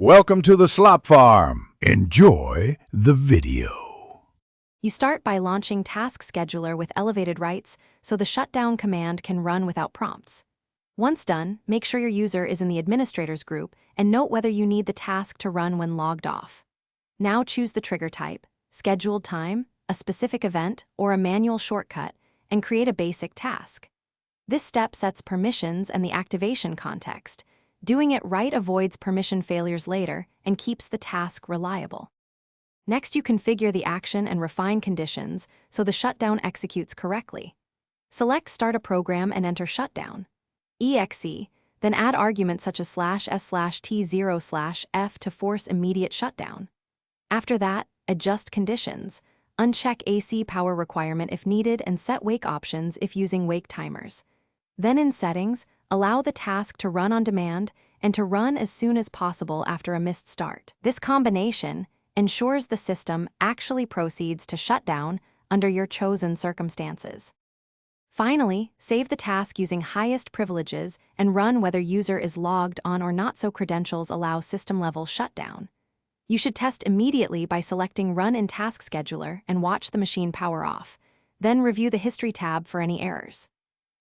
Welcome to the Slop Farm. Enjoy the video. You start by launching Task Scheduler with elevated rights so the shutdown command can run without prompts. Once done, make sure your user is in the administrators group and note whether you need the task to run when logged off. Now choose the trigger type, scheduled time, a specific event, or a manual shortcut, and create a basic task. This step sets permissions and the activation context. Doing it right avoids permission failures later and keeps the task reliable. Next, you configure the action and refine conditions so the shutdown executes correctly. Select Start a Program and enter Shutdown. exe, then add arguments such as /s/t0/f to force immediate shutdown. After that, adjust conditions. Uncheck AC power requirement if needed and set wake options if using wake timers. Then in Settings, allow the task to run on demand and to run as soon as possible after a missed start. This combination ensures the system actually proceeds to shut down under your chosen circumstances. Finally, save the task using highest privileges and run whether user is logged on or not so credentials allow system-level shutdown. You should test immediately by selecting Run in Task Scheduler and watch the machine power off. Then review the History tab for any errors.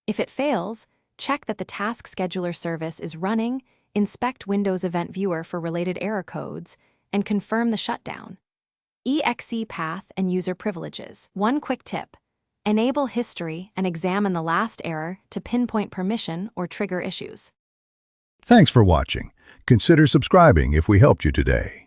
If it fails, check that the Task Scheduler service is running, inspect Windows Event Viewer for related error codes, and confirm the shutdown. exe path and user privileges. One quick tip: enable history and examine the last error to pinpoint permission or trigger issues. Thanks for watching. Consider subscribing if we helped you today.